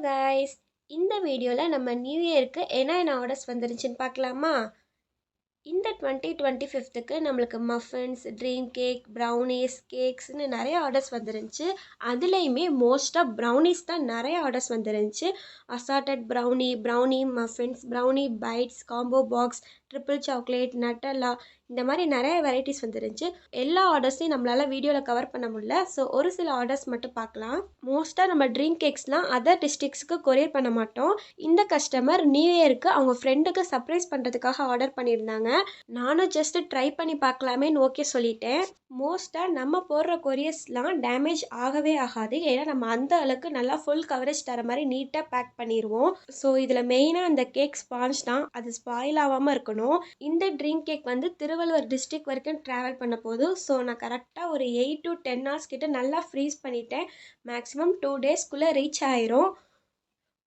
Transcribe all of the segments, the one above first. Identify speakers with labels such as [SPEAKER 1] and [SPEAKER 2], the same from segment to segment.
[SPEAKER 1] Guys, இந்த வீடியோவில் நம்ம நியூ இயருக்கு என்ன ஆர்டர்ஸ் வந்துருந்துச்சுன்னு பார்க்கலாமா? இந்த 2025க்கு நம்மளுக்கு மஃபின்ஸ், ட்ரீம் கேக், ப்ரௌனீஸ், கேக்ஸ்னு நிறைய ஆர்டர்ஸ் வந்துருந்துச்சு. அதுலேயுமே மோஸ்ட்டாக ப்ரௌனீஸ் தான் நிறைய ஆர்டர்ஸ் வந்துருந்துச்சு. Assorted brownie muffins, brownie bites, combo box, triple chocolate, Nutella, இந்த மாதிரி நிறைய வெரைட்டிஸ் வந்துருந்துச்சு. எல்லா ஆர்டர்ஸையும் நம்மளால் வீடியோவில் கவர் பண்ண முடியல. ஸோ ஒரு சில ஆர்டர்ஸ் மட்டும் பார்க்கலாம். மோஸ்ட்டாக நம்ம ட்ரீம் கேக்ஸ்லாம் அதர் டிஸ்ட்ரிக்ஸ்க்கு கொரியர் பண்ண மாட்டோம். இந்த கஸ்டமர் நியூ இயருக்கு அவங்க ஃப்ரெண்டுக்கு சர்ப்ரைஸ் பண்ணுறதுக்காக ஆர்டர் பண்ணியிருந்தாங்க. நானும் ஜஸ்ட் ட்ரை பண்ணி பார்க்கலாமேன்னு ஓகே சொல்லிட்டேன். மோஸ்ட்டாக நம்ம போடுற கொரியர்ஸ்லாம் டேமேஜ் ஆகவே ஆகாது. ஏன்னா நம்ம அந்த அளவுக்கு நல்லா ஃபுல் கவரேஜ் தர மாதிரி நீட்டாக பேக் பண்ணிடுவோம். ஸோ இதில் மெயினாக அந்த கேக் ஸ்பாஞ்ச் தான், அது ஸ்பாயில் ஆகாமல் இருக்கணும். இந்த ட்ரீம் கேக் வந்து திருவள்ளூர் டிஸ்ட்ரிக்ட் வரைக்கும் ட்ராவல் பண்ண போதும். ஸோ நான் கரெக்டாக ஒரு 8 to 10 hours கிட்ட நல்லா ஃப்ரீஸ் பண்ணிட்டேன். மேக்ஸிமம் 2 daysக்குள்ளே ரீச் ஆயிரும்.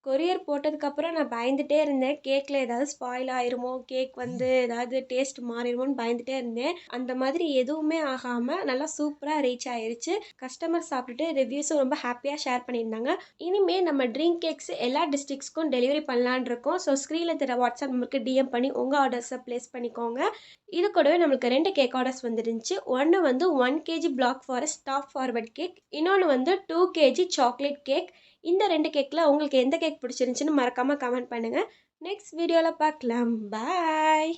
[SPEAKER 1] கொரியர் போட்டதுக்கப்புறம் நான் பயந்துகிட்டே இருந்தேன், கேக்கில் ஏதாவது ஸ்பாயில் ஆயிருமோ, கேக் வந்து ஏதாவது டேஸ்ட் மாறிடுமோன்னு பயந்துகிட்டே இருந்தேன். அந்த மாதிரி எதுவுமே ஆகாமல் நல்லா சூப்பராக ரீச் ஆயிருச்சு. கஸ்டமர் சாப்பிட்டுட்டு ரிவ்யூஸும் ரொம்ப ஹாப்பியாக ஷேர் பண்ணியிருந்தாங்க. இனிமேல் நம்ம ட்ரீம் கேக்ஸ் எல்லா டிஸ்ட்ரிக்ஸ்க்கும் டெலிவரி பண்ணலான்னு இருக்கோம். ஸோ ஸ்க்ரீனில் தர வாட்ஸ்அப் நம்பருக்கு டிஎம் பண்ணி உங்கள் ஆர்டர்ஸை ப்ளேஸ் பண்ணிக்கோங்க. இது கூடவே நம்மளுக்கு 2 கேக் ஆர்டர்ஸ் வந்துருந்துச்சு. ஒன்று வந்து 1 kg black forest top forward cake, இன்னொன்று வந்து 2 kg சாக்லேட் கேக். இந்த 2 கேக்கில் உங்களுக்கு எந்த கேக் பிடிச்சிருந்துச்சின்னு மறக்காமல் கமெண்ட் பண்ணுங்கள். நெக்ஸ்ட் வீடியோவில் பார்க்கலாம். பாய்.